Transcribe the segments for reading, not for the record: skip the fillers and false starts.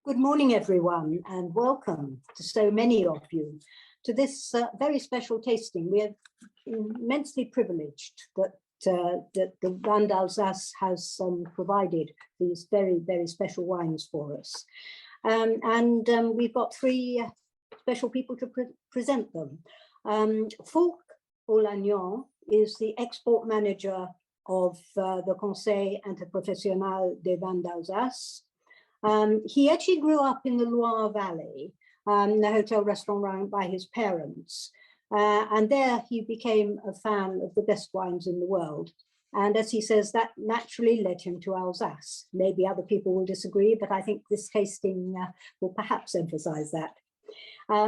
Good morning, everyone, and welcome to so many of you to this very special tasting. We are immensely privileged that the Vin d'Alsace has provided these very, very special wines for us. We've got three special people to present them. Foulques Aulagnon is the export manager of the Conseil Interprofessionnel des Vins d'Alsace. He actually grew up in the Loire Valley, the hotel restaurant run by his parents. And there he became a fan of the best wines in the world. And as he says, that naturally led him to Alsace. Maybe other people will disagree, but I think this tasting will perhaps emphasize that.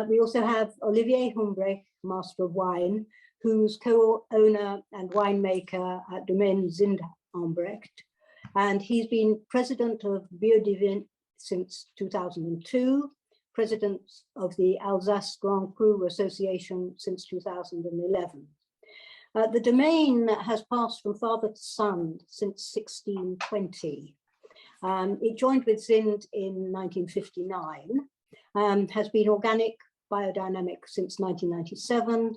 We also have Olivier Humbrecht, Master of Wine, who's co-owner and winemaker at Domaine Zind Humbrecht. And he's been president of Biodivin since 2002, president of the Alsace Grand Cru Association since 2011. The domain has passed from father to son since 1620. It joined with Zind in 1959, has been organic biodynamic since 1997.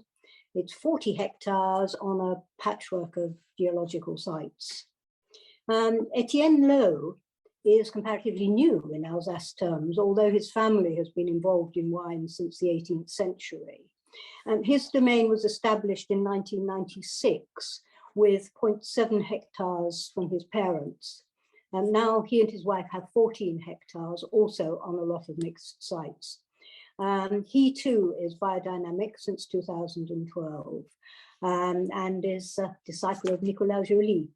It's 40 hectares on a patchwork of geological sites. Etienne Loew is comparatively new in Alsace terms, although his family has been involved in wine since the 18th century. His domain was established in 1996 with 0.7 hectares from his parents. And now he and his wife have 14 hectares, also on a lot of mixed sites. He too is biodynamic since 2012 and is a disciple of Nicolas Joly.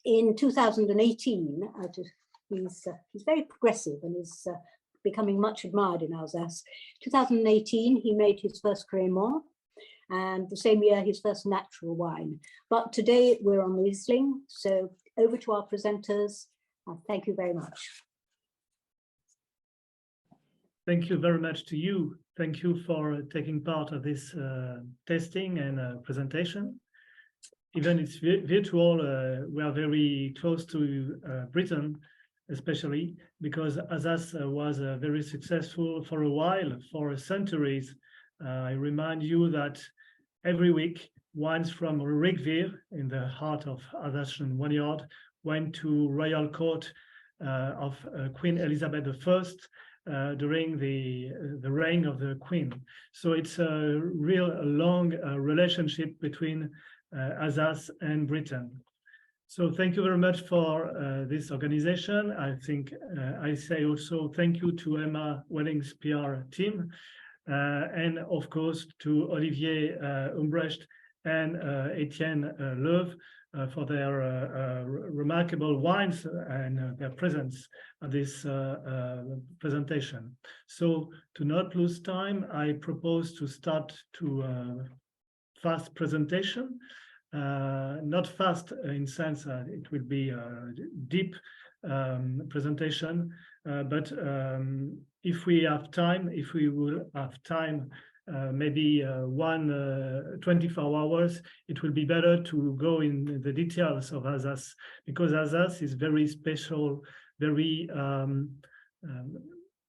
In 2018, he's very progressive and is becoming much admired in Alsace. 2018, he made his first Crémant, and the same year his first natural wine. But today we're on Riesling, so over to our presenters. Thank you very much. Thank you very much to you. Thank you for taking part of this tasting and presentation. Even it's virtual, we are very close to Britain, especially because Alsace was very successful for a while, for centuries. I remind you that every week, wines from Rijkwier, in the heart of Alsatian vineyard, went to royal court of Queen Elizabeth I during the reign of the Queen. So it's a long relationship between Alsace and Britain. So thank you very much for this organization. I think I say also thank you to Emma Welling's PR team, and of course to Olivier Humbrecht and Etienne Loew for their remarkable wines and their presence at this presentation. So to not lose time, I propose to start to fast presentation. Not fast in sense it will be a deep presentation, but if we will have time, maybe 24 hours, it will be better to go in the details of Alsace, because Alsace is very special, very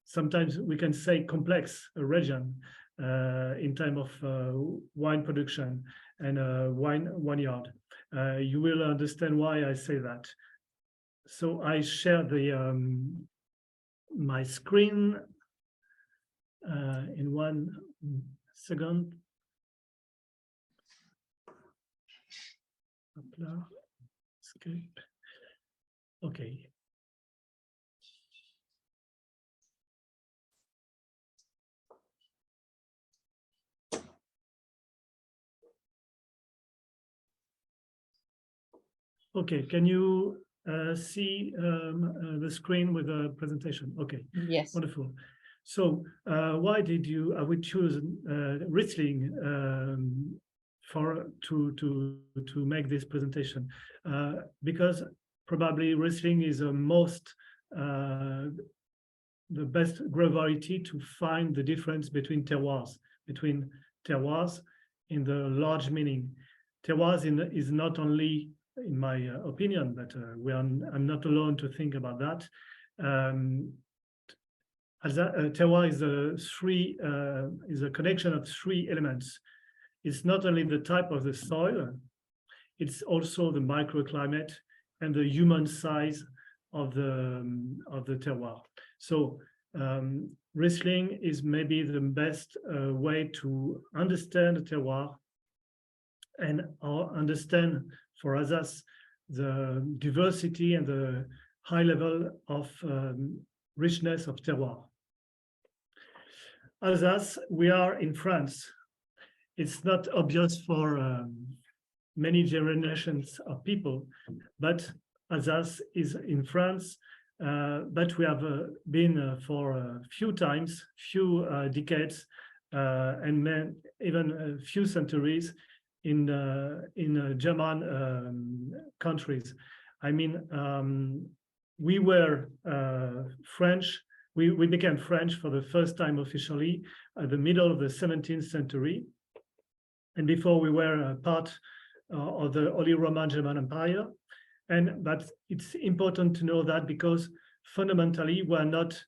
sometimes we can say complex region in terms of wine production and vineyard. You will understand why I say that. So I share the my screen in 1 second. Escape. Okay. Okay, can you see the screen with the presentation? Okay, yes, wonderful. So why did you I would choose Riesling to make this presentation? Because probably Riesling is the best grape variety to find the difference between terroirs in the large meaning. Terroirs is not only, in my opinion, but I'm not alone to think about that. terroir is a connection of three elements. It's not only the type of the soil, it's also the microclimate and the human size of the terroir. So Riesling is maybe the best way to understand the terroir and understand for Alsace the diversity and the high level of richness of terroir. Alsace, we are in France. It's not obvious for many generations of people, but Alsace is in France, but we have been for a few times, few decades, and even a few centuries in German countries. I mean, we were French. We became French for the first time officially at the middle of the 17th century. And before we were part of the Holy Roman German Empire. But it's important to know that because fundamentally we're not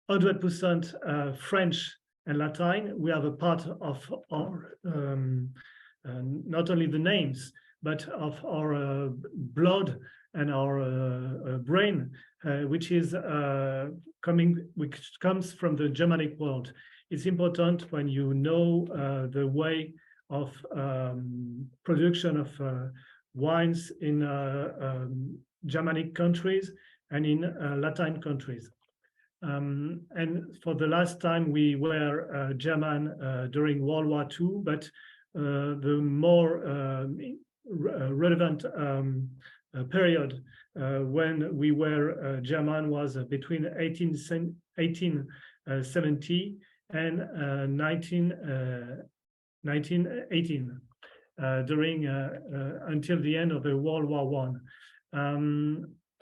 100% French and Latin. We have a part of our, not only the names, but of our blood and our brain, which comes from the Germanic world. It's important when you know the way of production of wines in Germanic countries and in Latin countries. And for the last time we were German during World War II, but the more relevant period when we were German was between 1870 and 1918, during until the end of the World War I.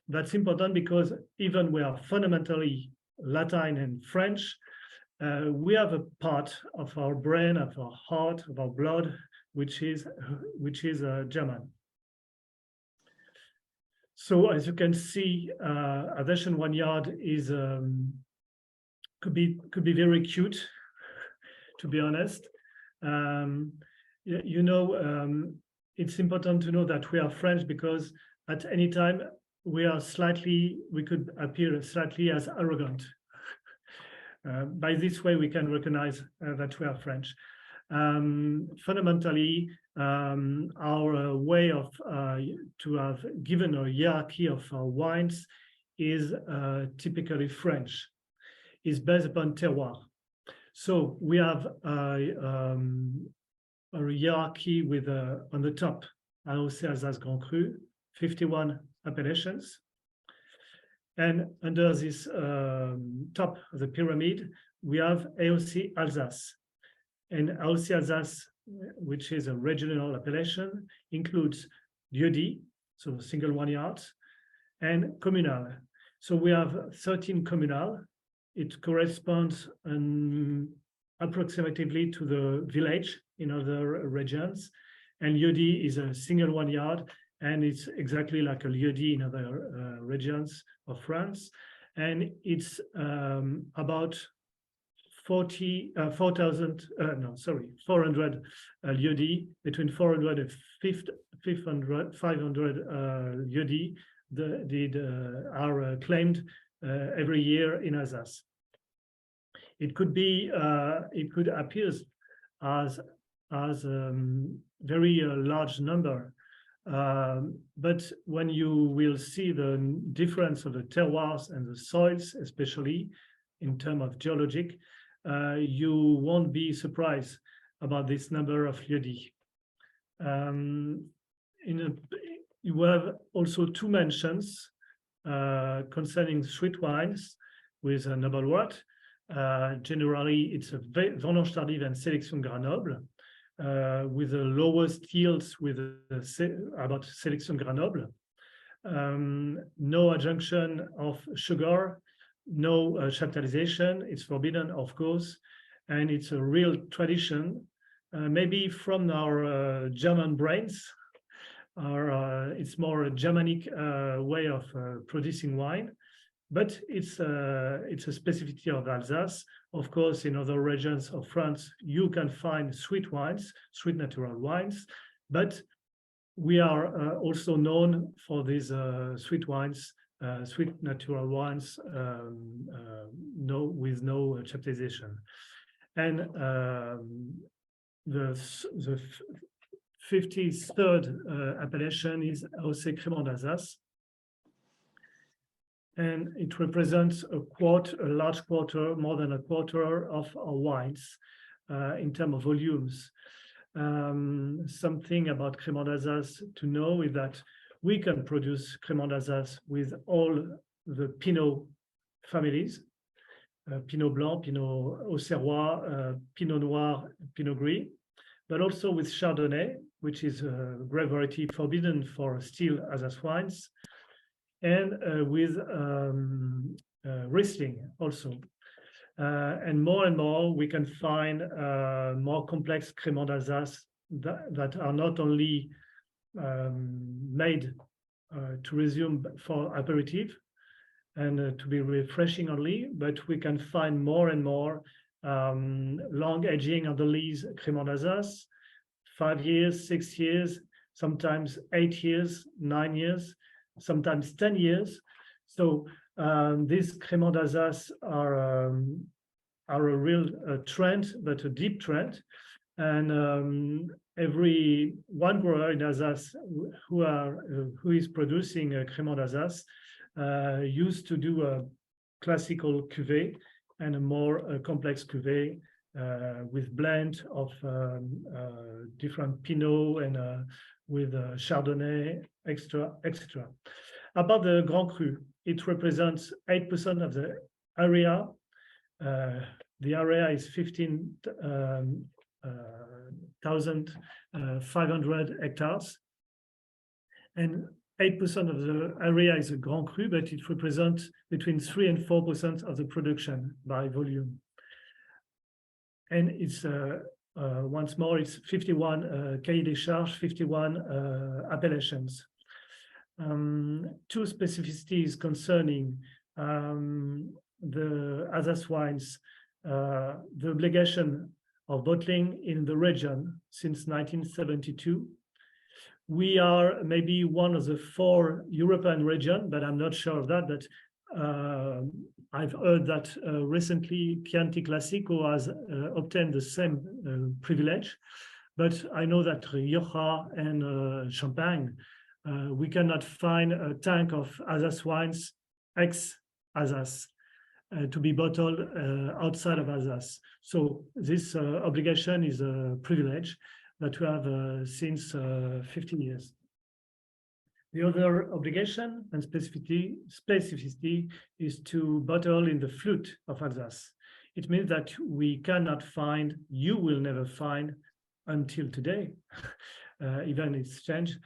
That's important because even we are fundamentally Latin and French, we have a part of our brain, of our heart, of our blood, which is German. So as you can see, Alsace vineyard is could be very cute, to be honest. It's important to know that we are French because at any time we could appear slightly as arrogant. By this way, we can recognize that we are French. Fundamentally, our way of to have given a hierarchy of our wines is typically French. It's based upon terroir. So we have a hierarchy with on the top, AOC Alsace Grand Cru, 51 appellations. And under this top of the pyramid, we have AOC Alsace. And AOC Alsace, which is a regional appellation, includes lieu-dit, so single vineyard, and communal. So we have 13 communal. It corresponds approximately to the village in other regions. And lieu-dit is a single vineyard, and it's exactly like a lieu-dit in other regions of France. And it's about 400 lieu-dit, between 400 and 500 lieu-dit are claimed every year in Alsace. It could appear as very large number, but when you will see the difference of the terroirs and the soils, especially in terms of geologic, you won't be surprised about this number of lieu-dit. You have also two mentions concerning sweet wines with a noble wort. Generally, it's a Vendange tardive and Sélection Grenoble, with the lowest yields with about Sélection Grenoble. No adjunction of sugar, no chaptalization. It's forbidden, of course, and it's a real tradition, maybe from our German brains, or it's more a Germanic way of producing wine. but it's a specificity of Alsace. Of course, in other regions of France, you can find sweet wines, sweet natural wines, but we are also known for these sweet wines, sweet natural wines, with no chaptization. And the 53rd appellation is AOC Crémant d'Alsace. And it represents a large quarter, more than a quarter of our wines in terms of volumes. Something about Crémant d'Alsace to know is that we can produce Crémant d'Alsace with all the Pinot families, Pinot Blanc, Pinot Auxerrois, Pinot Noir, Pinot Gris, but also with Chardonnay, which is a grape variety forbidden for still Alsace wines, and with Riesling also. And more we can find more complex Crémant d'Alsace that are not only made to resume for aperitif and to be refreshing only, but we can find more and more long aging on the lees Crémant d'Alsace, 5 years, 6 years, sometimes 8 years, 9 years, sometimes 10 years. So these Crémant d'Alsace are a real trend, but a deep trend. And every one grower in Alsace who is producing Crémant d'Alsace used to do a classical cuvée and a more complex cuvée with blend of different Pinot and with Chardonnay, etc. About the Grand Cru, it represents 8% of the area. The area is 15,500 hectares, and 8% of the area is a Grand Cru, but it represents between 3 and 4% of the production by volume. And it's once more, it's 51 cahiers des charges, 51 appellations. Two specificities concerning the Alsace wines, the obligation of bottling in the region since 1972. We are maybe one of the 4 European regions, but I'm not sure of that, but I've heard that recently Chianti Classico has obtained the same privilege, but I know that Rioja and Champagne, we cannot find a tank of Alsace wines ex-Alsace to be bottled outside of Alsace. So this obligation is a privilege that we have since 15 years. The other obligation and specificity is to bottle in the flute of Alsace. It means that we cannot find, you will never find until today, even it's changed,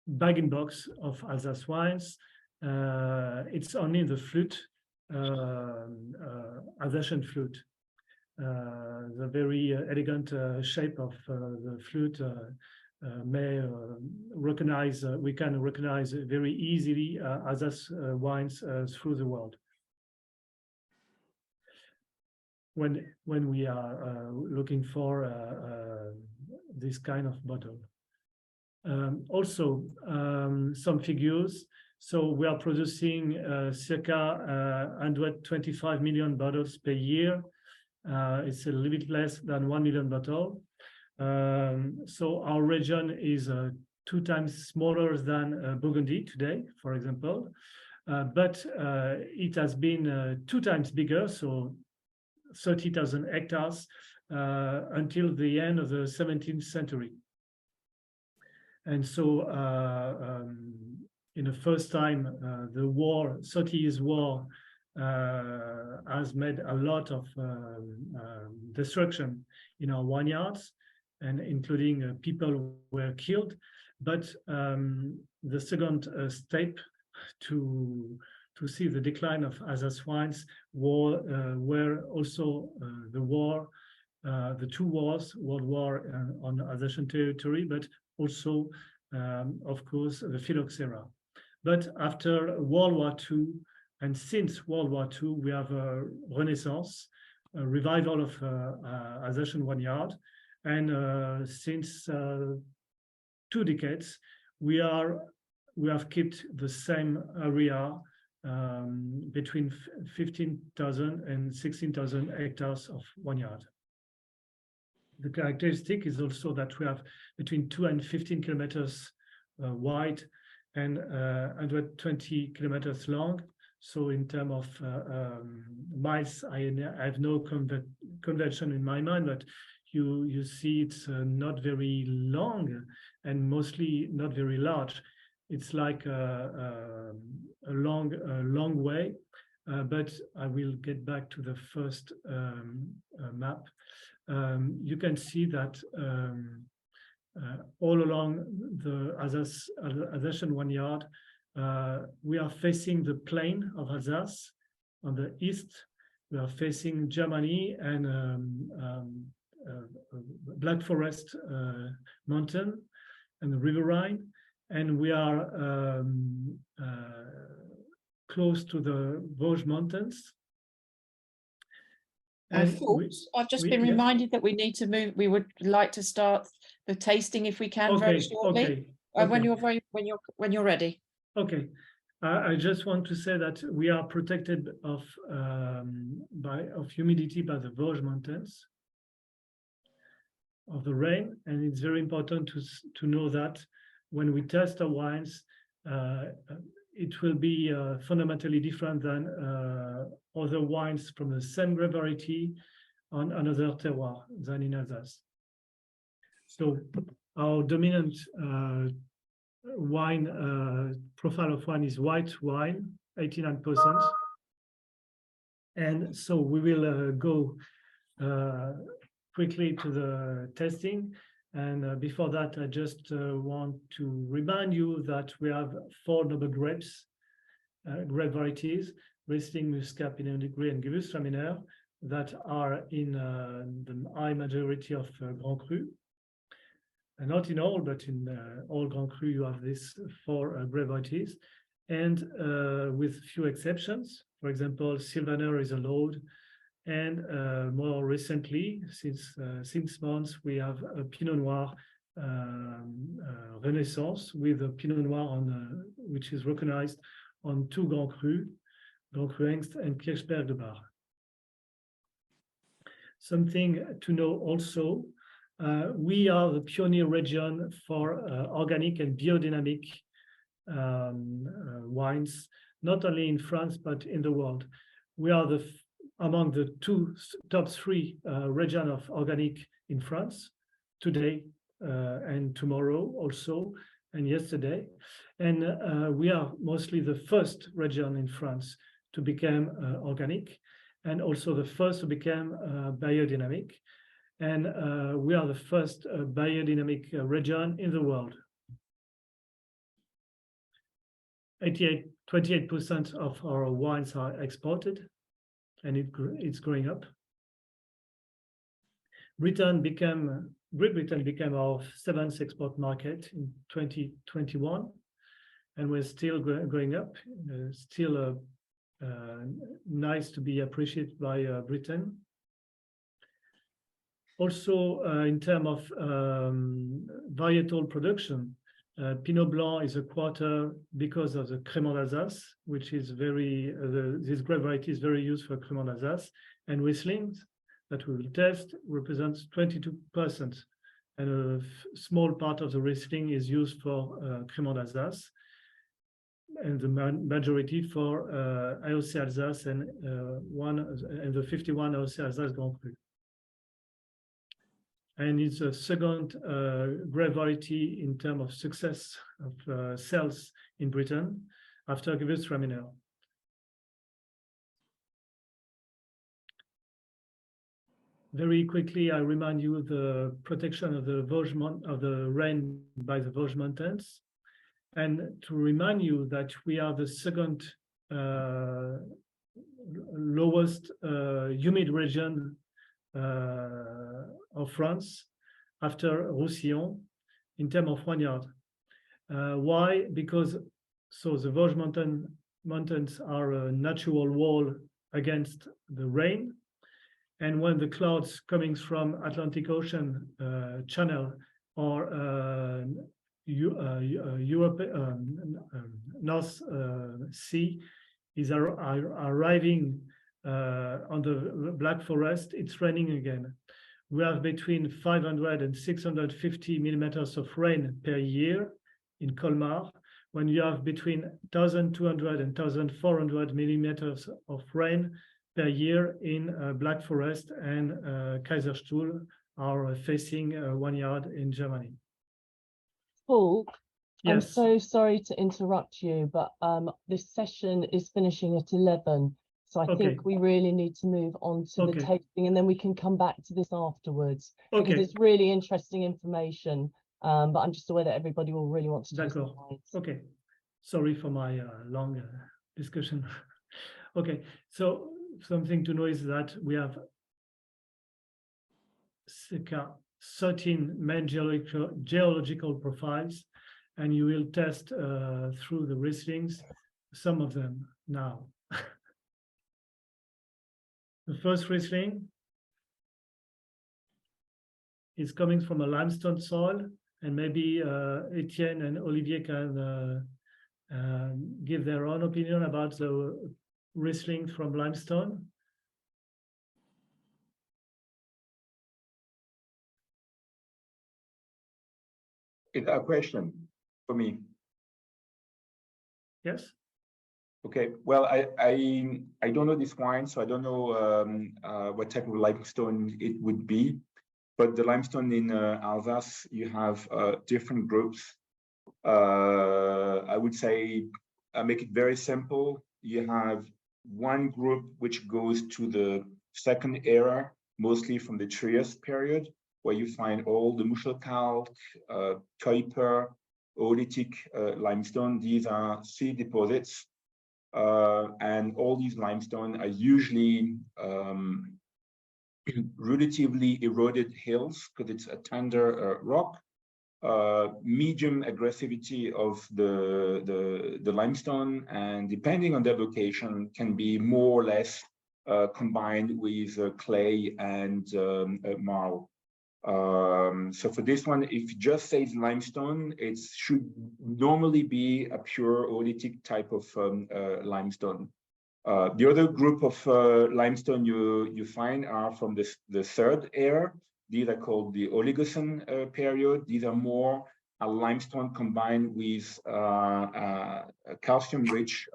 bag-in-box of Alsace wines. It's only the flute, Alsatian flute. The very elegant shape of the flute we can recognize very easily Alsace wines through the world when we are looking for this kind of bottle. Also, some figures. So we are producing circa 125 million bottles per year. It's a little bit less than 1 million bottles. So our region is 2 times smaller than Burgundy today, for example, but it has been 2 times bigger, so 30,000 hectares until the end of the 17th century. And so in the first time, the war, 30 Years' War, has made a lot of destruction in our vineyards, and including people were killed. But the second step to see the decline of Alsace wines were also the 2 wars, World War on Alsatian territory, but also, of course, the phylloxera. But after World War II, and since World War II, we have a renaissance, a revival of Alsatian vineyard. And since 2 decades, we have kept the same area between 15,000 and 16,000 hectares of vineyard. The characteristic is also that we have between 2 and 15 kilometers wide and 120 kilometers long. So in terms of miles, I have no convention in my mind, but you see it's not very long and mostly not very large. It's like a long way, but I will get back to the first map. You can see that all along the Alsatian vineyard, we are facing the plain of Alsace on the east. We are facing Germany and Black Forest mountain and the River Rhine, and we are close to the Vosges Mountains. I've just been reminded that we need to move. We would like to start the tasting if we can very shortly. When you're ready. Okay. I just want to say that we are protected of humidity by the Vosges Mountains, of the rain, and it's very important to know that when we test our wines, it will be fundamentally different than other wines from the same grape variety on another terroir than in Alsace. So our dominant wine profile of wine is white wine, 89%. And so we will go quickly to the testing. And before that, I just want to remind you that we have 4 noble grapes, grape varieties, Riesling, Muscat, Pinot Gris, and Gewürztraminer, that are in the high majority of Grand Cru. And not in all, but in all Grand Cru, you have these 4 grape varieties. And with few exceptions, for example, Sylvaner is allowed. And more recently, since 6 months, we have a Pinot Noir Renaissance with a Pinot Noir which is recognized on 2 Grand Cru, Grand Cru Hengst and Kirchberg de Bar. Something to know also, we are the pioneer region for organic and biodynamic wines, not only in France, but in the world. We are among the top 3 regions of organic in France today and tomorrow also, and yesterday. And we are mostly the first region in France to become organic, and also the first to become biodynamic. And we are the first biodynamic region in the world. 28% of our wines are exported, and it's growing up. Great Britain became our 7th export market in 2021, and we're still growing up. Still nice to be appreciated by Britain. Also, in terms of varietal production, Pinot Blanc is a quarter because of the Crémant d'Alsace, which is this grape variety is very used for Crémant d'Alsace, and Riesling that we will test represents 22%, and a small part of the Riesling is used for Crémant d'Alsace, and the majority for AOC Alsace and the 51 AOC Alsace Grand Cru. And it's a second grape variety in terms of success of sales in Britain after Gewürztraminer. Very quickly, I remind you the protection of the rain by the Vosges Mountains, and to remind you that we are the second lowest humid region of France after Roussillon in terms of vineyard. Why? Because So the Vosges mountains are a natural wall against the rain. And when the clouds coming from Atlantic Ocean channel or Europe, North Sea is arriving on the Black Forest, it's raining again. We have between 500 and 650 millimeters of rain per year in Colmar, when you have between 1,200 and 1,400 millimeters of rain per year in Black Forest and Kaiserstuhl are facing vineyard in Germany. Paul, Yes. I'm so sorry to interrupt you, but this session is finishing at 11. So I think we really need to move on to the tasting, and then we can come back to this afterwards, because it's really interesting information. But I'm just aware that everybody will really want to taste the wines. Okay, sorry for my long discussion. Okay, so something to know is that we have circa 13 main geological profiles, and you will test through the Rieslings, some of them now. The first Riesling is coming from a limestone soil, and maybe Etienne and Olivier can give their own opinion about the Riesling from limestone. It's a question for me. Yes. Okay. Well, I don't know this wine, so I don't know what type of limestone it would be. But the limestone in Alsace, you have different groups. I would say, make it very simple. You have one group which goes to the second era, mostly from the Trias period, where you find all the Muschelkalk, Kuiper, Oolitic limestone. These are sea deposits. And all these limestone are usually relatively eroded hills, because it's a tender rock. Medium aggressivity of the limestone, and depending on their location, can be more or less combined with clay and marl. So for this one, if it just says limestone, it should normally be a pure oolitic type of limestone. The other group of limestone you find are from the third era. These are called the Oligocene period. These are more a limestone combined with calcium-rich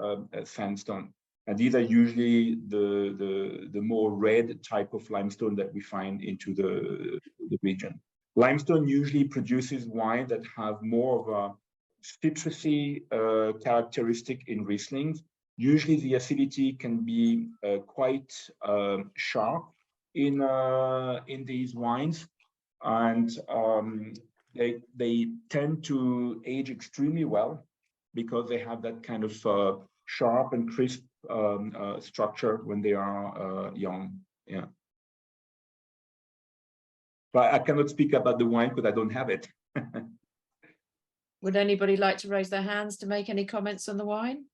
sandstone. And these are usually the more red type of limestone that we find into the region. Limestone usually produces wine that have more of a citrusy characteristic in Rieslings. Usually the acidity can be quite sharp in these wines, and they tend to age extremely well because they have that kind of sharp and crisp structure when they are young. Yeah. But I cannot speak about the wine because I don't have it. Would anybody like to raise their hands to make any comments on the wine?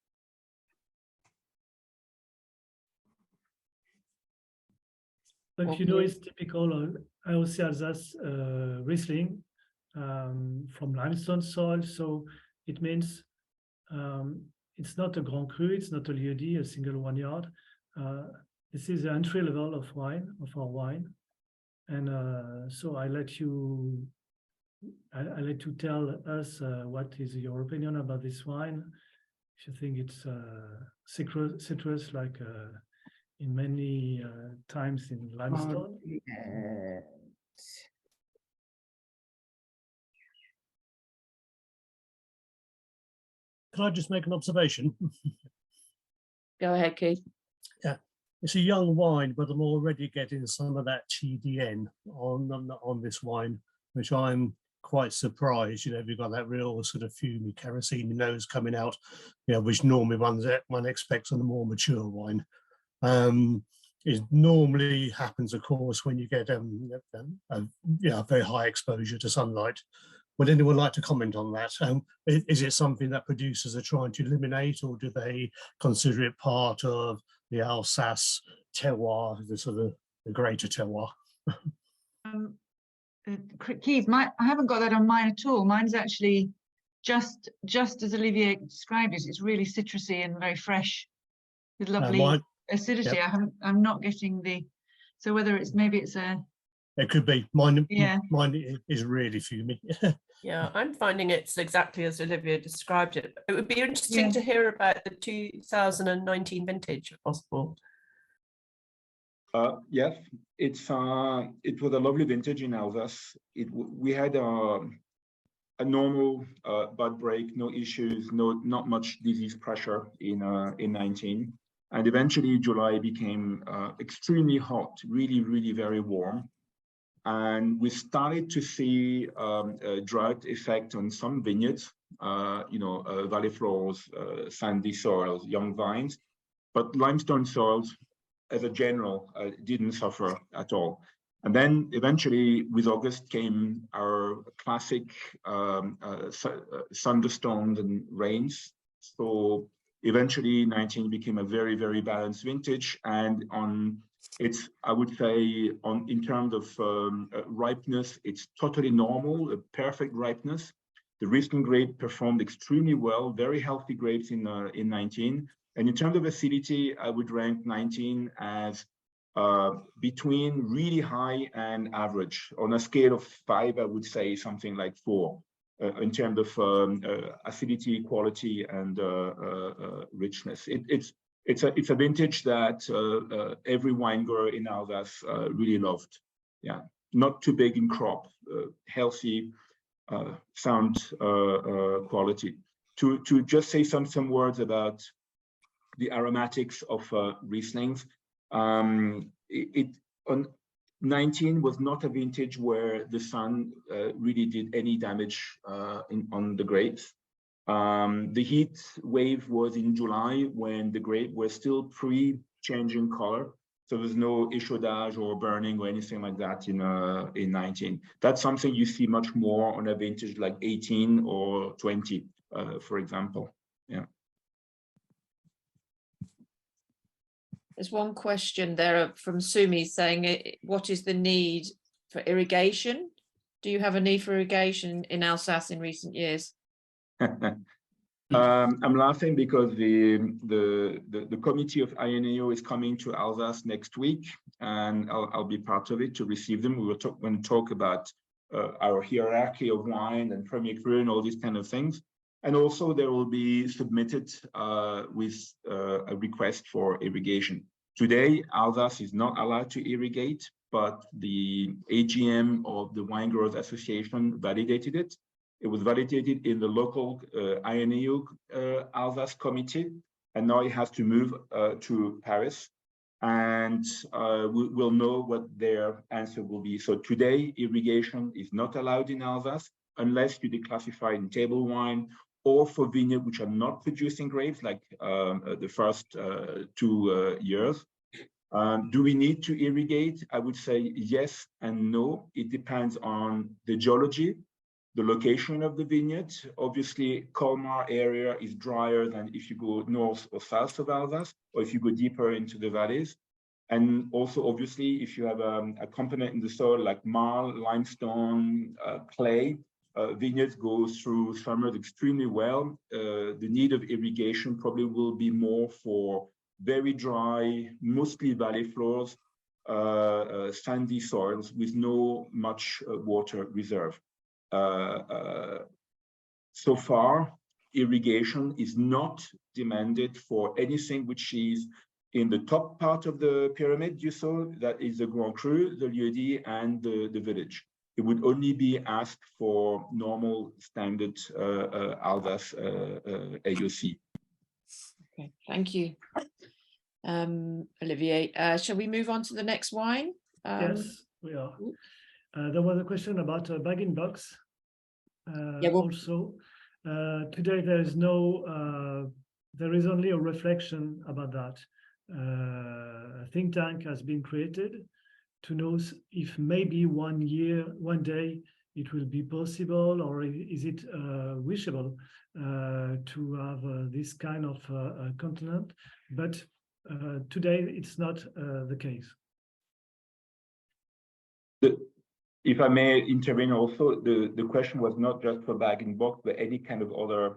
But you know, it's typical of AOC Alsace Riesling from limestone soil. So it means it's not a Grand Cru, it's not a Lieu-dit, a single vineyard. This is the entry level of wine, of our wine. And so I let you tell us what is your opinion about this wine. If you think it's citrus like in many times in limestone. Can I just make an observation? Go ahead, Keith. Yeah, it's a young wine, but I'm already getting some of that TDN on this wine, which I'm quite surprised. You know, we've got that real sort of fumy kerosene nose coming out, you know, which normally one expects on a more mature wine. It normally happens, of course, when you get a very high exposure to sunlight, would anyone like to comment on that? Is it something that producers are trying to eliminate, or do they consider it part of the Alsace terroir, the sort of the greater terroir? Keith, I haven't got that on mine at all. Mine's actually just as Olivier described it. It's really citrusy and very fresh with lovely acidity. Yep. I'm not getting the, so whether it's, maybe it's a, it could be mine. Yeah, mine is really fumy. Yeah, I'm finding it's exactly as Olivier described it. It would be interesting to hear about the 2019 vintage, if possible. Yes, it was a lovely vintage in Alsace. We had a normal bud break, no issues, not much disease pressure in 19, and eventually July became extremely hot, really very warm, and we started to see a drought effect on some vineyards, valley floors, sandy soils, young vines, but limestone soils as a general didn't suffer at all. And then eventually with August came our classic thunderstorms and rains. So eventually 19 became a very balanced vintage. And I would say in terms of ripeness, it's totally normal, a perfect ripeness. The Riesling grape performed extremely well, very healthy grapes in 19. And in terms of acidity, I would rank 19 as between really high and average. On a scale of 5, I would say something like 4 in terms of acidity, quality, and richness. It's a vintage that every wine grower in Alsace really loved. Yeah, not too big in crop, healthy, sound quality. To just say some words about the aromatics of Rieslings. On 19 was not a vintage where the sun really did any damage on the grapes. The heat wave was in July when the grape was still pre-changing color. So there's no échaudage or burning or anything like that in 19. That's something you see much more on a vintage like 18 or 20, for example. Yeah. There's one question there from Sumi saying, what is the need for irrigation? Do you have a need for irrigation in Alsace in recent years? I'm laughing because the committee of INAO is coming to Alsace next week, and I'll be part of it to receive them. We will talk about our hierarchy of wine and Premier Cru and all these kind of things. And also there will be submitted with a request for irrigation. Today, Alsace is not allowed to irrigate, but the AGM of the Wine Growers Association validated it. It was validated in the local INAO Alsace committee, and now it has to move to Paris. And we'll know what their answer will be. So today, irrigation is not allowed in Alsace unless you declassify in table wine or for vineyards which are not producing grapes, like the first 2 years. Do we need to irrigate? I would say yes and no. It depends on the geology, the location of the vineyard. Obviously, Colmar area is drier than if you go north or south of Alsace, or if you go deeper into the valleys. And also, obviously, if you have a component in the soil like marl, limestone, clay, vineyards go through summers extremely well. The need of irrigation probably will be more for very dry, mostly valley floors, sandy soils with no much water reserve. So far, irrigation is not demanded for anything which is in the top part of the pyramid you saw, that is the Grand Cru, the Lieu-dit, and the village. It would only be asked for normal standard Alsace AOC. Okay, thank you. Olivier, shall we move on to the next wine? Yes, we are. There was a question about bag-in-box. Also, today there is only a reflection about that. A think tank has been created to know if maybe one day it will be possible, or is it wishable to have this kind of continent? But today it's not the case. If I may intervene also, the question was not just for bag-in-box, but any kind of other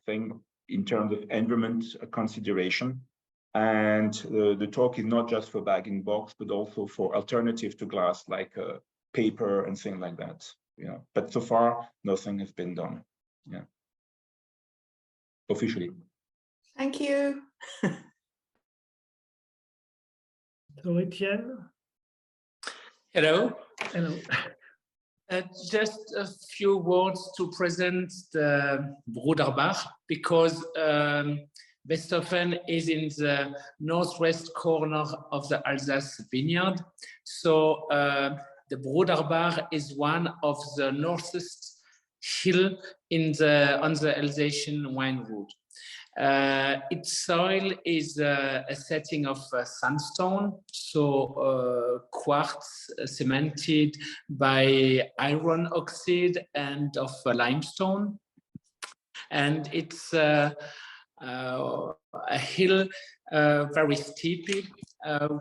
thing in terms of environment consideration. And the talk is not just for bag-in-box, but also for alternative to glass, like paper and things like that. Yeah, but so far nothing has been done. Yeah, officially. Thank you. So Etienne. Hello. Hello. Just a few words to present the Broederbach, because Westhofen is in the northwest corner of the Alsace vineyard. So the Broederbach is one of the northest hill on the Alsatian wine route. Its soil is a setting of sandstone, so quartz cemented by iron oxide and of limestone. And it's a hill very steepy,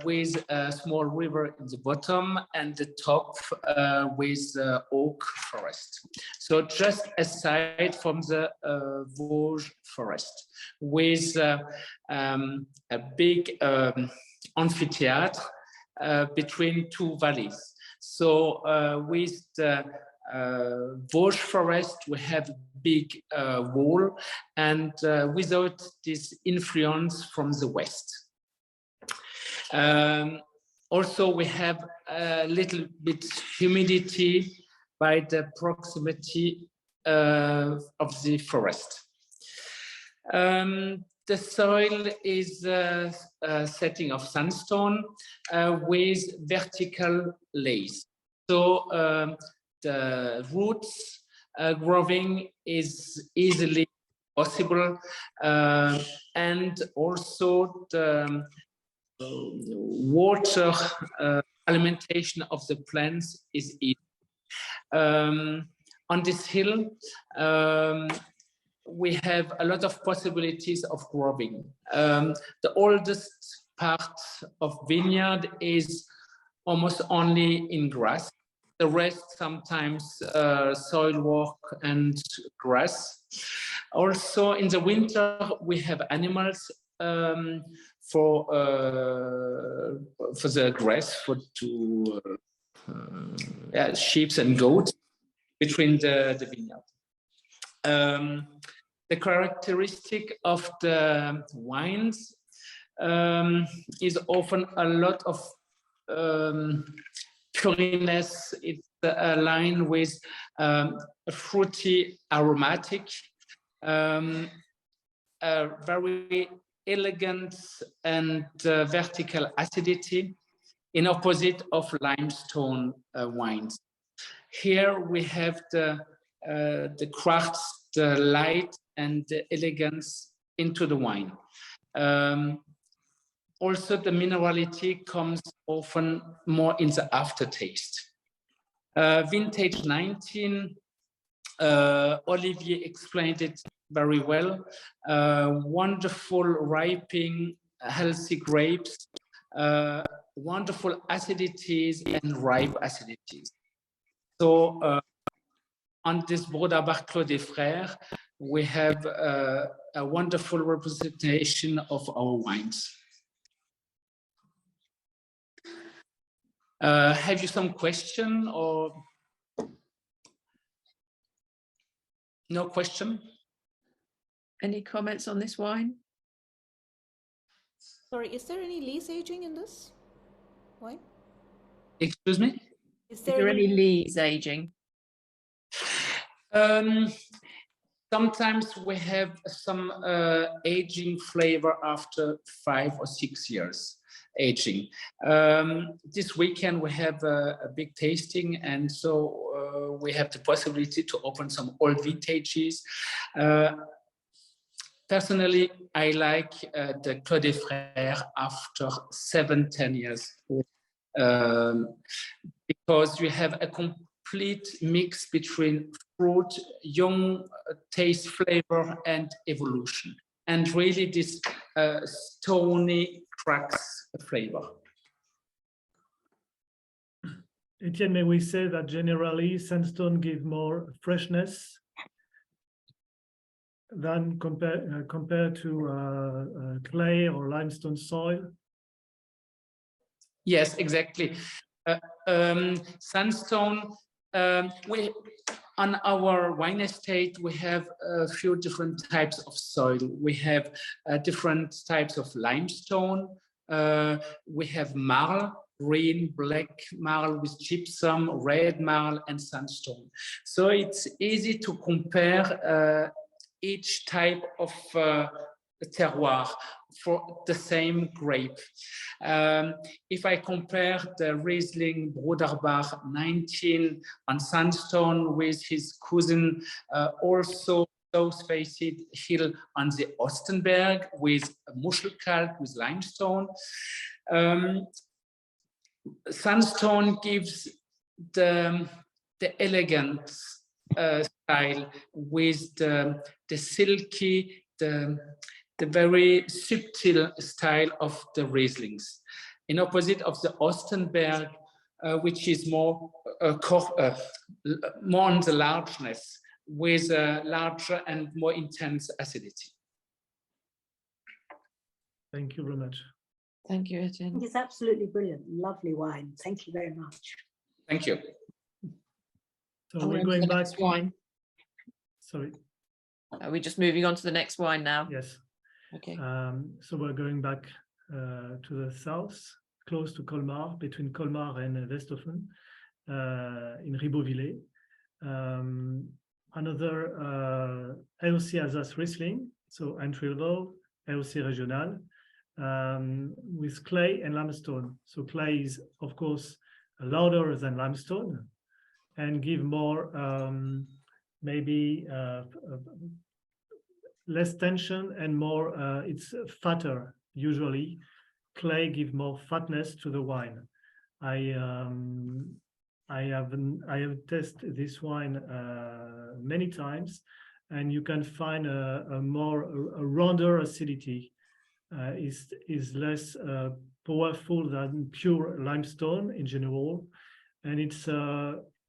with a small river in the bottom and the top with oak forest. So just aside from the Vosges forest, with a big amphitheater between two valleys. So with the Vosges forest, we have a big wall, and without this influence from the west. Also, we have a little bit humidity by the proximity of the forest. The soil is a setting of sandstone with vertical layers. So the roots growing is easily possible, and also the water alimentation of the plants is easy. On this hill, we have a lot of possibilities of growing. The oldest part of vineyard is almost only in grass. The rest sometimes soil work and grass. Also in the winter, we have animals for the grass, sheep and goats between the vineyard. The characteristic of the wines is often a lot of puriness. It's aligned with a fruity aromatic, very elegant and vertical acidity, in opposite of limestone wines. Here we have the crafts, the light and the elegance into the wine. Also, the minerality comes often more in the aftertaste. Vintage 19, Olivier explained it very well. Wonderful ripening, healthy grapes, wonderful acidities and ripe acidities. So on this Broederbach Clos des Frères, we have a wonderful representation of our wines. Have you some question or no question? Any comments on this wine? Sorry, is there any lees aging in this wine? Excuse me? Is there any lees aging? Sometimes we have some aging flavor after 5 or 6 years aging. This weekend we have a big tasting, and so we have the possibility to open some old vintages. Personally, I like the Clos des Frères after 7-10 years, because you have a complete mix between fruit, young taste, flavor, and evolution, and really this stony cracks flavor. Etienne, may we say that generally sandstone give more freshness than compared to clay or limestone soil? Yes, exactly. Sandstone, on our wine estate, we have a few different types of soil. We have different types of limestone. We have marl, green, black marl with gypsum, red marl, and sandstone. So it's easy to compare each type of terroir for the same grape. If I compare the Riesling Broderbach 19 on sandstone with his cousin, also south-faced hill on the Ostenberg with Muschelkalk with limestone. Sandstone gives the elegant style with the silky, the very subtle style of the Rieslings, in opposite of the Ostenberg, which is more on the largeness, with a larger and more intense acidity. Thank you very much. Thank you, Etienne. It's absolutely brilliant. Lovely wine. Thank you very much. Thank you. So we're going back. Wine. Sorry. Are we just moving on to the next wine now? Yes. Okay. So we're going back to the south, close to Colmar, between Colmar and Westhoffen, in Ribeauvillé. Another AOC Alsace Riesling, so entry level, AOC Regional, with clay and limestone. So clay is, of course, louder than limestone and give more, maybe less tension and more, it's fatter usually. Clay give more fatness to the wine. I have tested this wine many times, and you can find a rounder acidity. Is less powerful than pure limestone in general, and it's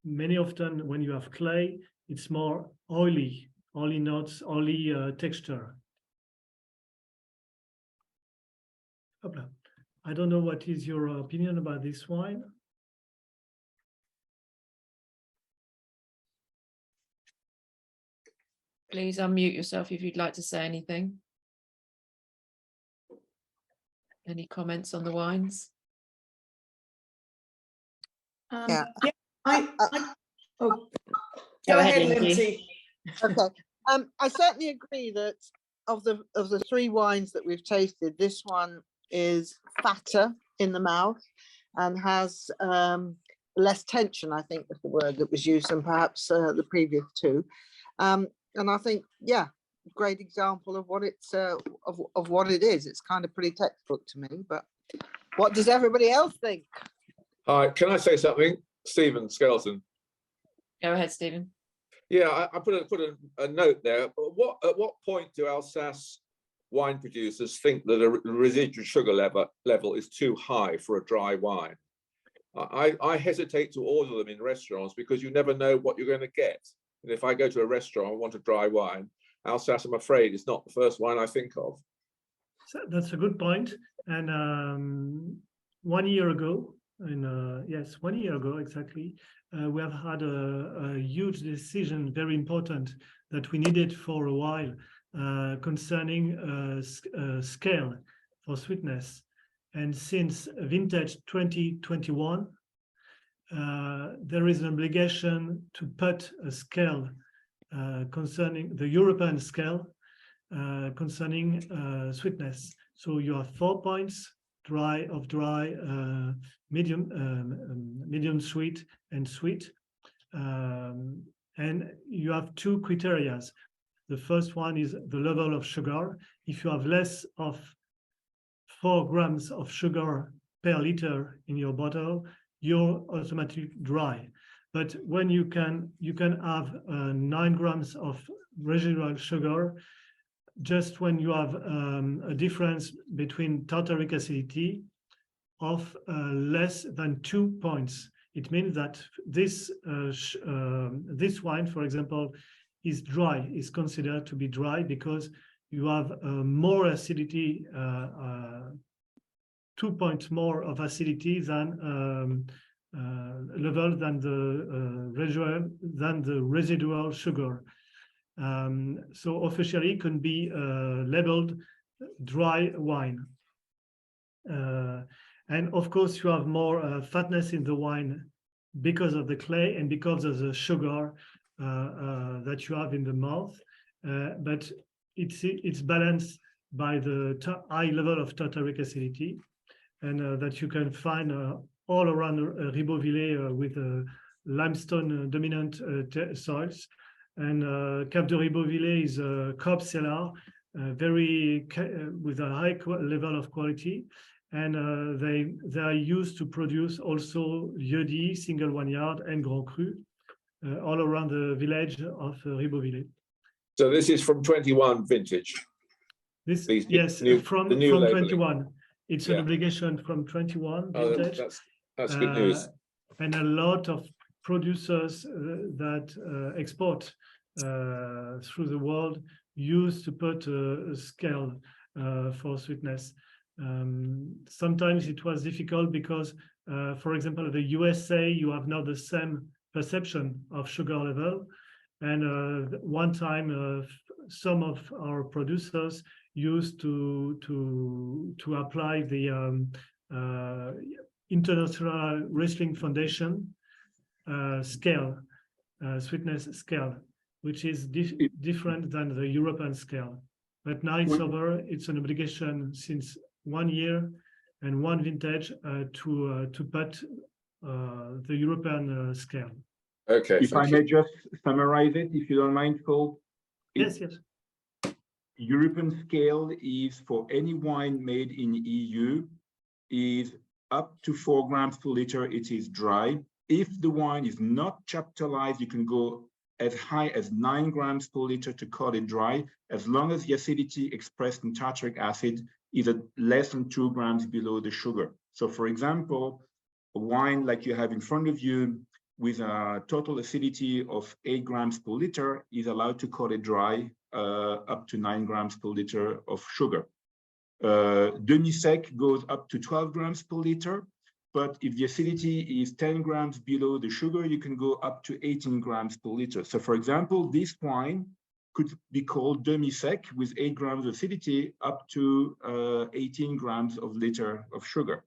many often when you have clay, it's more oily notes, oily texture. I don't know what is your opinion about this wine. Please unmute yourself if you'd like to say anything. Any comments on the wines? Yeah. Go ahead, Lindsay. Okay. I certainly agree that of the three wines that we've tasted, this one is fatter in the mouth and has less tension, I think was the word that was used, than perhaps the previous two. And I think, yeah, great example of what it's of what it is. It's kind of pretty textbook to me, but what does everybody else think? Hi, can I say something? Stephen Skelton. Go ahead, Stephen. Yeah, I put a note there. At what point do Alsace wine producers think that a residual sugar level is too high for a dry wine? I hesitate to order them in restaurants because you never know what you're going to get. And if I go to a restaurant and want a dry wine, Alsace, I'm afraid, is not the first wine I think of. So that's a good point. And 1 year ago, yes, 1 year ago exactly, we have had a huge decision, very important, that we needed for a while concerning scale for sweetness. And since vintage 2021, there is an obligation to put a scale concerning the European scale concerning sweetness. So you have 4 points: dry, medium sweet, and sweet. And you have 2 criteria. The first one is the level of sugar. If you have less of 4 grams of sugar per liter in your bottle, you're automatically dry. But when you can have 9 grams of residual sugar, just when you have a difference between tartaric acidity of less than 2 points. It means that this wine, for example, is dry, is considered to be dry because you have more acidity, 2 points more of acidity than level than the residual sugar. So officially it can be labeled dry wine. And of course you have more fatness in the wine because of the clay and because of the sugar that you have in the mouth. But it's balanced by the high level of tartaric acidity, and that you can find all around Ribeauvillé with limestone dominant soils. And Cap de Ribeauvillé is a crop cellar, with a high level of quality, and they are used to produce also Lieu-dit, single one yard, and Grand Cru all around the village of Ribeauvillé. So this is from 21 vintage. This from 21. It's an obligation from 21 vintage. That's good news. And a lot of producers that export through the world used to put a scale for sweetness. Sometimes it was difficult because, for example, in the USA, you have not the same perception of sugar level. And one time, some of our producers used to apply the International Riesling Foundation scale, sweetness scale, which is different than the European scale. But now it's over. It's an obligation since 1 year and one vintage to put the European scale. Okay. If I may just summarize it, if you don't mind, Foulques. Yes, yes. European scale is for any wine made in EU is up to 4 grams per liter. It is dry. If the wine is not chaptalized, you can go as high as 9 grams per liter to call it dry, as long as the acidity expressed in tartaric acid is at less than 2 grams below the sugar. So for example, a wine like you have in front of you with a total acidity of 8 grams per liter is allowed to call it dry, up to 9 grams per liter of sugar. Demi-sec goes up to 12 grams per liter, but if the acidity is 10 grams below the sugar, you can go up to 18 grams per liter. So for example, this wine could be called demi-sec with 8 grams of acidity up to 18 grams of liter of sugar.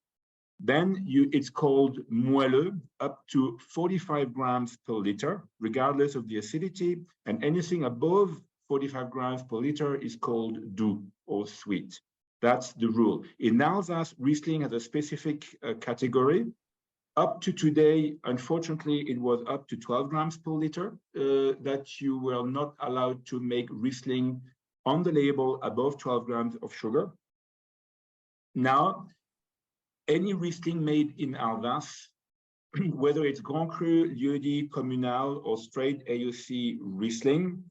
Then it's called moelleux, up to 45 grams per liter, regardless of the acidity, and anything above 45 grams per liter is called doux or sweet. That's the rule. In Alsace, Riesling has a specific category. Up to today, unfortunately, it was up to 12 grams per liter that you were not allowed to make Riesling on the label above 12 grams of sugar. Now, any Riesling made in Alsace, whether it's Grand Cru, Lieu-dit, Communal, or straight AOC Riesling,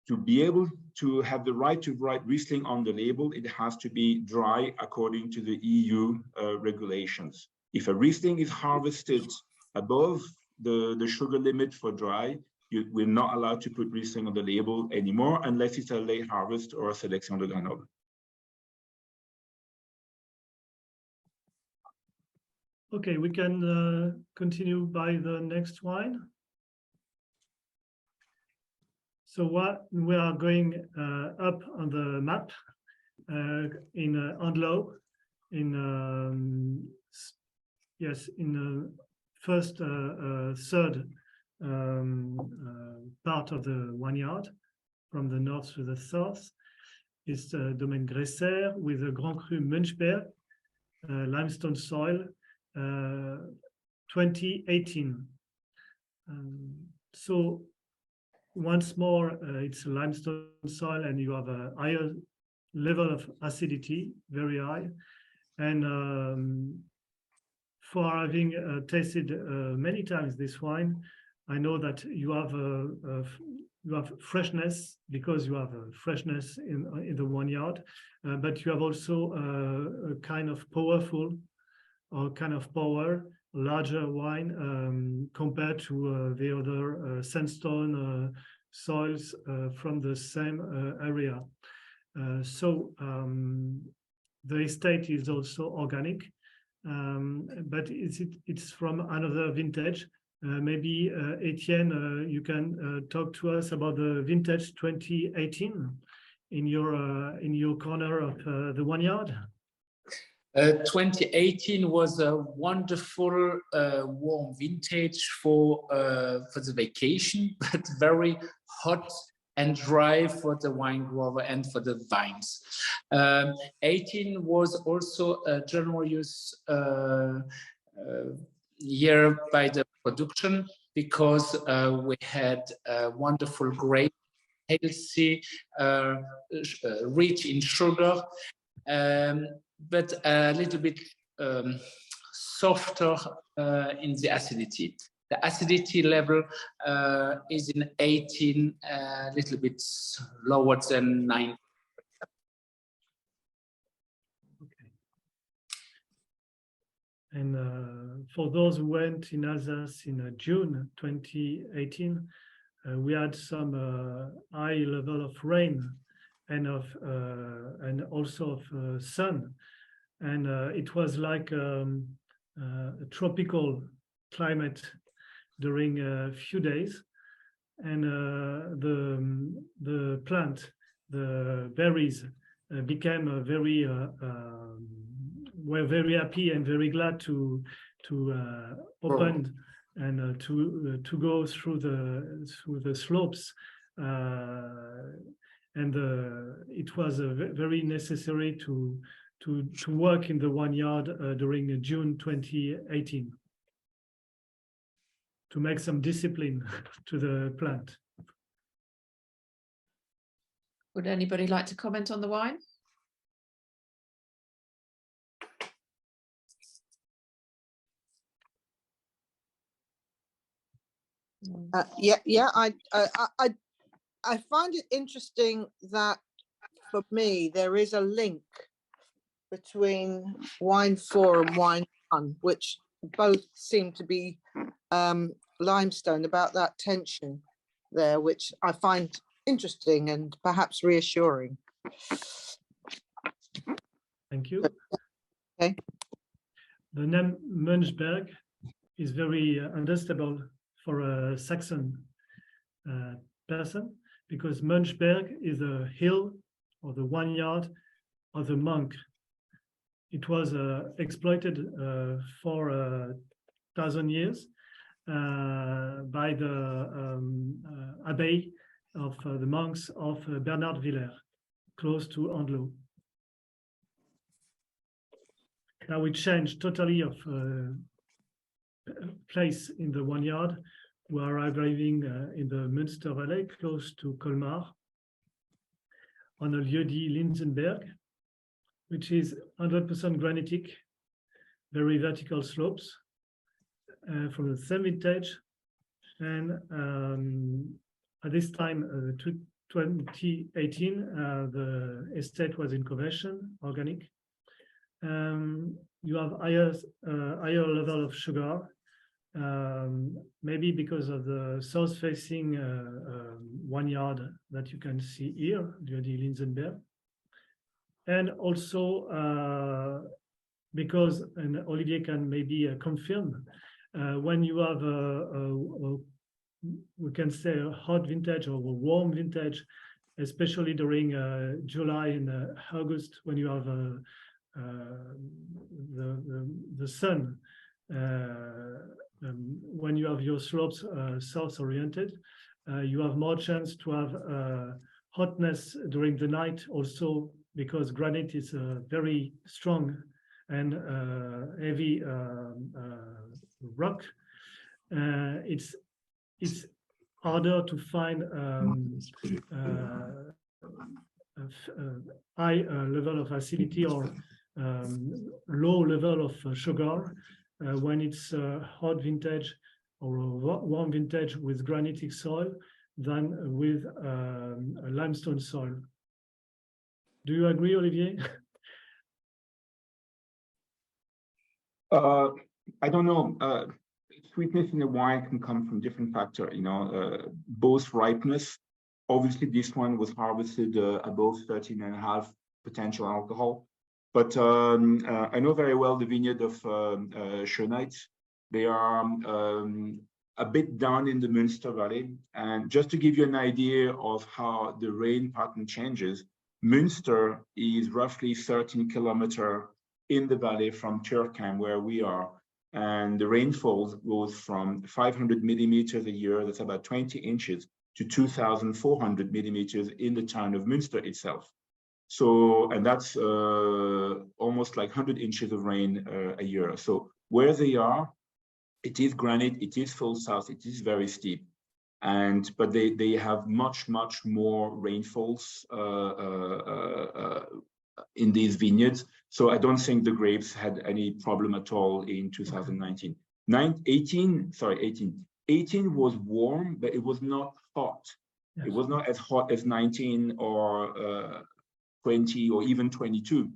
to be able to have the right to write Riesling on the label, it has to be dry according to the EU regulations. If a Riesling is harvested above the sugar limit for dry, we're not allowed to put Riesling on the label anymore unless it's a late harvest or a sélection de Grenoble. Okay, we can continue by the next wine. So what we are going up on the map in Andlau, in the first third part of the vineyard, from the north to the south, is Domaine Gresser with a Grand Cru Münchberg, limestone soil, 2018. So once more, it's limestone soil, and you have a higher level of acidity, very high. And for having tasted many times this wine, I know that you have freshness because you have freshness in the vineyard, but you have also a kind of powerful or kind of power, larger wine compared to the other sandstone soils from the same area. So the estate is also organic, but it's from another vintage. Maybe Etienne, you can talk to us about the vintage 2018 in your corner of the vineyard. 2018 was a wonderful warm vintage for the vacation, but very hot and dry for the wine grower and for the vines. 18 was also a generous year by the production because we had wonderful grape, healthy, rich in sugar, but a little bit softer in the acidity. The acidity level is in 18 a little bit lower than 9. Okay. And for those who went in Alsace in June 2018, we had some high level of rain and also of sun, and it was like a tropical climate during a few days, and the plant, the berries, became very were very happy and very glad to open and to go through the slopes, and it was very necessary to work in the vineyard during June 2018 to make some discipline to the plant. Would anybody like to comment on the wine? I find it interesting that for me there is a link between wine 4 and wine 1, which both seem to be limestone, about that tension there, which I find interesting and perhaps reassuring. Thank you. Okay. The name Münchberg is very understandable for a Saxon person, because Münchberg is a hill or the vineyard of the monk. It was exploited for 1,000 years by the abbey of the monks of Bernardvillers, close to Andelot. Now we changed totally of place in the vineyard. We are arriving in the Münster Valley, close to Colmar, on a lieu-dit Linsenberg, which is 100% granitic, very vertical slopes from the same vintage. And at this time, 2018, the estate was in conversion, organic. You have higher level of sugar, maybe because of the south-facing vineyard that you can see here, lieu-dit Linsenberg. And also because, and Olivier can maybe confirm, when you have we can say a hot vintage or a warm vintage, especially during July and August, when you have the sun, when you have your slopes south oriented, you have more chance to have hotness during the night, also because granite is very strong and heavy rock. It's harder to find high level of acidity or low level of sugar when it's hot vintage or a warm vintage with granitic soil than with a limestone soil. Do you agree, Olivier? I don't know. Sweetness in a wine can come from different factors, both ripeness. Obviously, this one was harvested above 13.5 potential alcohol. But I know very well the vineyard of Schönheit. They are a bit down in the Münster Valley. And just to give you an idea of how the rain pattern changes, Münster is roughly 13 kilometers in the valley from Turkheim, where we are. And the rainfall goes from 500 millimeters a year, that's about 20 inches, to 2,400 millimeters in the town of Münster itself. So, and that's almost like 100 inches of rain a year. So where they are, it is granite, it is full south, it is very steep. But they have much more rainfalls in these vineyards. So I don't think the grapes had any problem at all in 2019. 18 was warm, but it was not hot. Yes. It was not as hot as 19 or 20 or even 22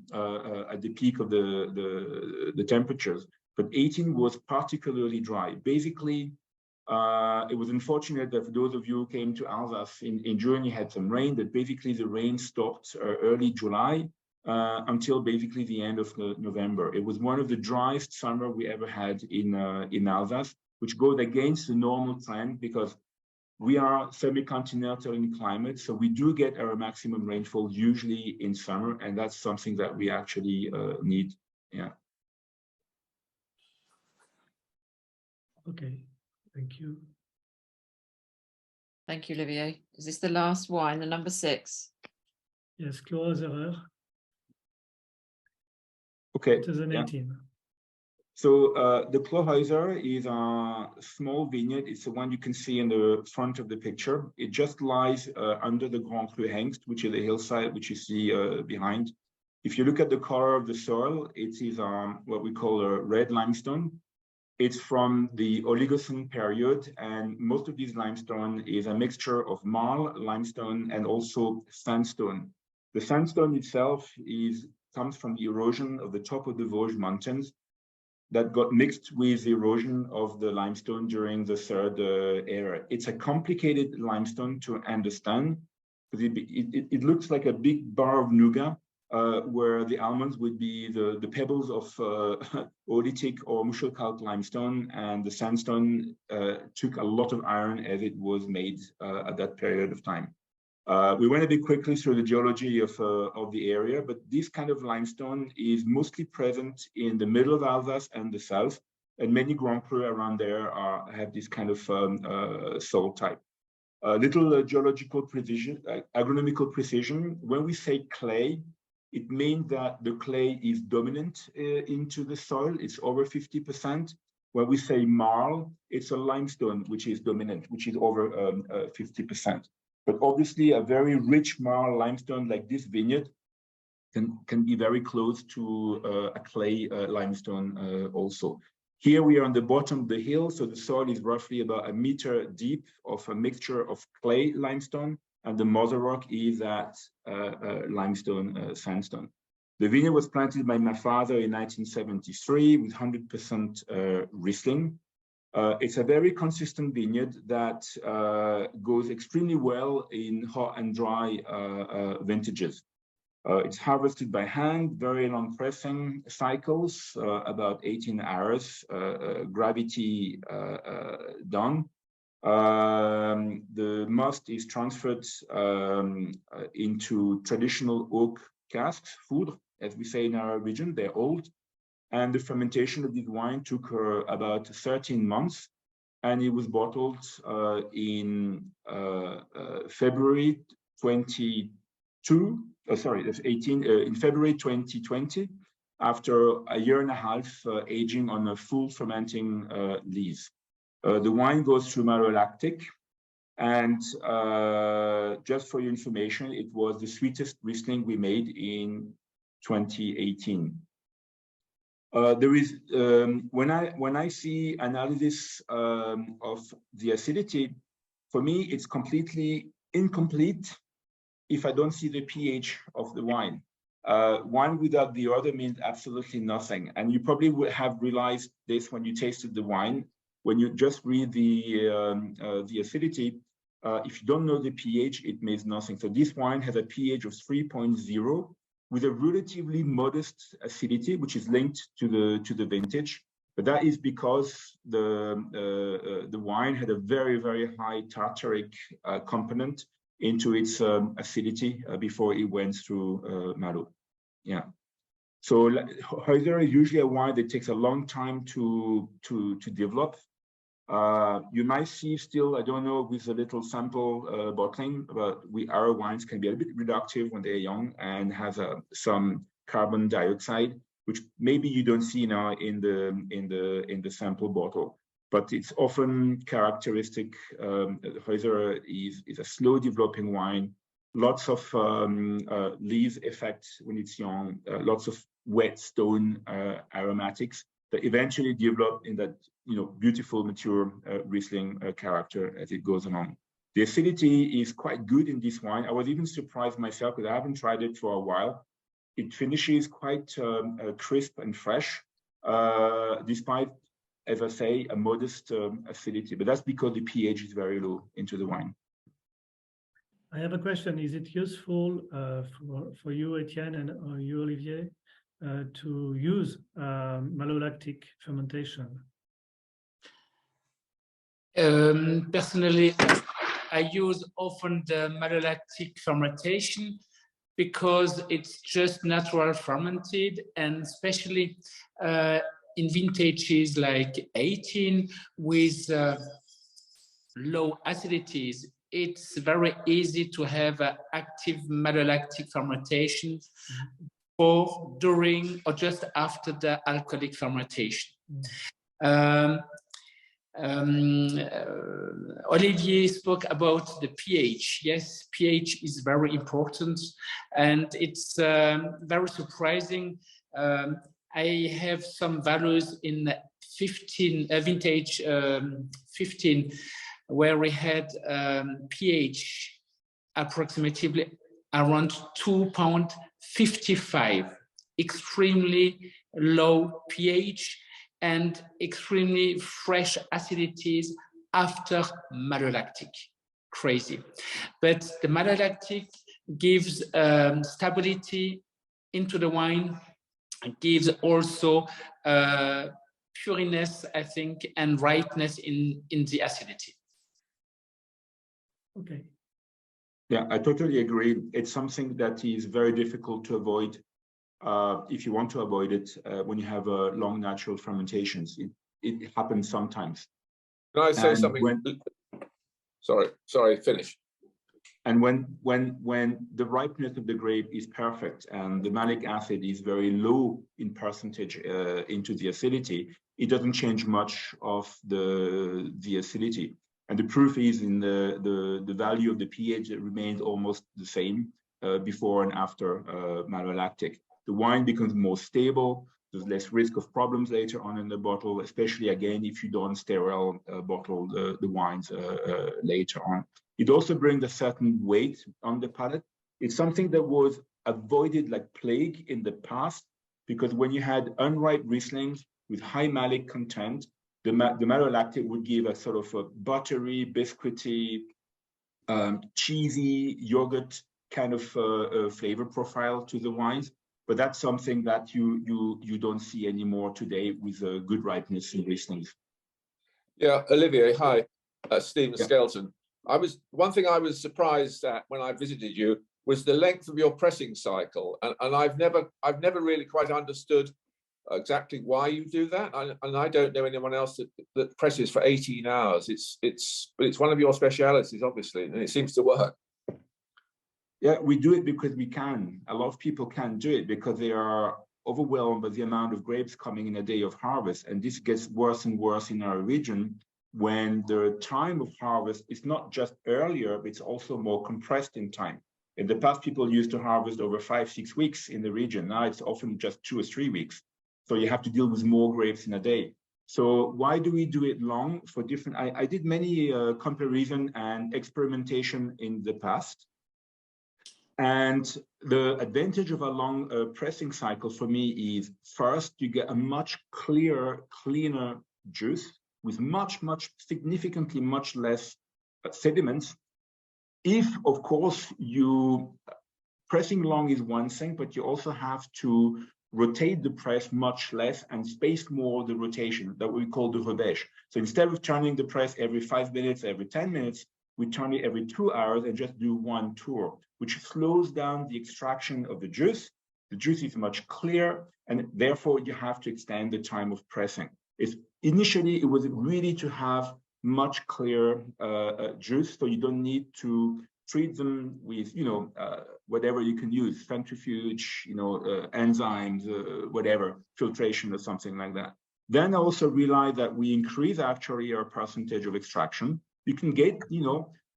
at the peak of the temperatures. But 18 was particularly dry. Basically, it was unfortunate that for those of you who came to Alsace in June, you had some rain, but basically the rain stopped early July until basically the end of November. It was one of the driest summer we ever had in Alsace, which goes against the normal trend because we are semi-continental in climate, so we do get our maximum rainfall usually in summer, and that's something that we actually need. Yeah. Okay, thank you. Thank you, Olivier. Is this the last wine, the number 6? Yes, Clohauser. Okay. 2018. Yeah. So the Clohauser is a small vineyard. It's the one you can see in the front of the picture. It just lies under the Grand Cru Hengst, which is the hillside, which you see behind. If you look at the color of the soil, it is what we call a red limestone. It's from the Oligocene period, and most of these limestone is a mixture of marl, limestone, and also sandstone. The sandstone itself comes from the erosion of the top of the Vosges Mountains that got mixed with the erosion of the limestone during the third era. It's a complicated limestone to understand because it looks like a big bar of nougat where the almonds would be the pebbles of oolitic or muschelkalk limestone, and the sandstone took a lot of iron as it was made at that period of time. We went a bit quickly through the geology of the area, but this kind of limestone is mostly present in the middle of Alsace and the south, and many Grand Cru around there have this kind of soil type. Little geological precision, agronomical precision. When we say clay, it means that the clay is dominant into the soil. It's over 50%. When we say marl, it's a limestone which is dominant, which is over 50%. But obviously, a very rich marl limestone like this vineyard can be very close to a clay limestone also. Here we are on the bottom of the hill, so the soil is roughly about 1 meter deep of a mixture of clay limestone, and the mother rock is that limestone sandstone. The vineyard was planted by my father in 1973 with 100% Riesling. It's a very consistent vineyard that goes extremely well in hot and dry vintages. It's harvested by hand, very long pressing cycles, about 18 hours, gravity done. The must is transferred into traditional oak casks, foudre, as we say in our region. They're old. And the fermentation of this wine took about 13 months, and it was bottled in February 2020, after a year and a half aging on a full fermenting lees. The wine goes through malolactic, and just for your information, it was the sweetest Riesling we made in 2018. There is when I see analysis of the acidity, for me it's completely incomplete if I don't see the pH of the wine. One without the other means absolutely nothing. And you probably would have realized this when you tasted the wine. When you just read the acidity, if you don't know the pH, it means nothing. So this wine has a pH of 3.0 with a relatively modest acidity, which is linked to the vintage. But that is because the wine had a very, very high tartaric component into its acidity before it went through Malo. Yeah. So Häuser is usually a wine that takes a long time to develop. You might see still, I don't know, with a little sample bottling, but our wines can be a bit reductive when they're young and have some carbon dioxide, which maybe you don't see now in the sample bottle. But it's often characteristic. Häuser is a slow developing wine, lots of leaf effect when it's young, lots of wet stone aromatics that eventually develop in that beautiful mature Riesling character as it goes along. The acidity is quite good in this wine. I was even surprised myself because I haven't tried it for a while. It finishes quite crisp and fresh, despite, as I say, a modest acidity. But that's because the pH is very low into the wine. I have a question. Is it useful for you, Etienne, and you, Olivier, to use malolactic fermentation? Personally, I use often the malolactic fermentation because it's just natural fermented, and especially in vintages like 18 with low acidities, it's very easy to have active malolactic fermentation before, during, or just after the alcoholic fermentation. Olivier spoke about the pH. Yes, pH is very important, and it's very surprising. I have some values in 15 vintage 15 where we had pH approximately around 2.55, extremely low pH and extremely fresh acidities after malolactic. Crazy. But the malolactic gives stability into the wine, gives also pureness, I think, and ripeness in the acidity. Okay. Yeah, I totally agree. It's something that is very difficult to avoid. If you want to avoid it, when you have long natural fermentations, it happens sometimes. Can I say something? Sorry, finish. And when the ripeness of the grape is perfect and the malic acid is very low in percentage into the acidity, it doesn't change much of the acidity. And the proof is in the value of the pH that remains almost the same before and after malolactic. The wine becomes more stable. There's less risk of problems later on in the bottle, especially again if you don't sterile bottle the wines later on. It also brings a certain weight on the palate. It's something that was avoided like plague in the past, because when you had unripe Rieslings with high malic content, the malolactic would give a sort of a buttery, biscuity, cheesy yogurt kind of flavor profile to the wines. But that's something that you don't see anymore today with good ripeness in Rieslings. Yeah, Olivier, hi, Stephen Skelton. One thing I was surprised at when I visited you was the length of your pressing cycle, and I've never really quite understood exactly why you do that, and I don't know anyone else that presses for 18 hours. It's one of your specialities, obviously, and it seems to work. Yeah, we do it because we can. A lot of people can't do it because they are overwhelmed by the amount of grapes coming in a day of harvest, and this gets worse and worse in our region when the time of harvest is not just earlier, but it's also more compressed in time. In the past, people used to harvest over 5-6 weeks in the region. Now it's often just 2 or 3 weeks. So you have to deal with more grapes in a day. So why do we do it long for different? I did many comparison and experimentation in the past. And the advantage of a long pressing cycle for me is, first, you get a much clearer, cleaner juice with significantly much less sediments. If, of course, pressing long is one thing, but you also have to rotate the press much less and space more the rotation that we call the rebêche. So instead of turning the press every 5 minutes, every 10 minutes, we turn it every 2 hours and just do one tour, which slows down the extraction of the juice. The juice is much clearer, and therefore you have to extend the time of pressing. Initially, it was really to have much clearer juice, so you don't need to treat them with, whatever you can use, centrifuge, enzymes, whatever, filtration or something like that. Then I also realized that we increase actually our percentage of extraction. You can get,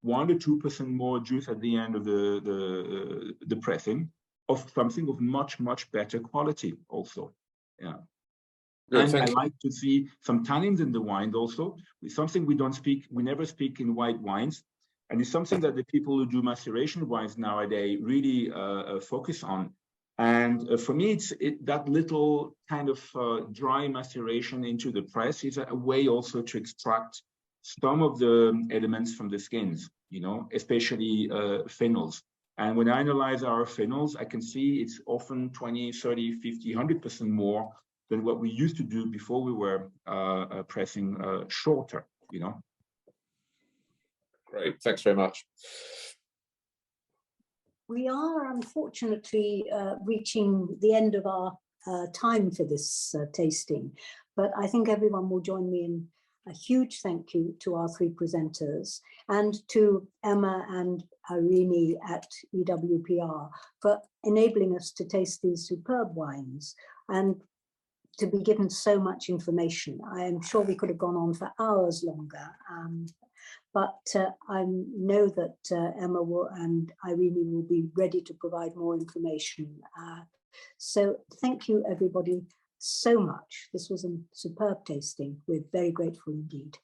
1 to 2% more juice at the end of the pressing of something of much better quality also. Yeah. Good, and I like to see some tannins in the wine also. It's something we never speak in white wines. And it's something that the people who do maceration wines nowadays really focus on. And for me, that little kind of dry maceration into the press is a way also to extract some of the elements from the skins, especially phenols. And when I analyze our phenols, I can see it's often 20, 30, 50, 100% more than what we used to do before we were pressing shorter, Great, thanks very much. We are unfortunately reaching the end of our time for this tasting, but I think everyone will join me in a huge thank you to our three presenters and to Emma and Irene at EWPR for enabling us to taste these superb wines and to be given so much information. I am sure we could have gone on for hours longer, but I know that Emma and Irene will be ready to provide more information. So thank you everybody so much. This was a superb tasting. We're very grateful indeed.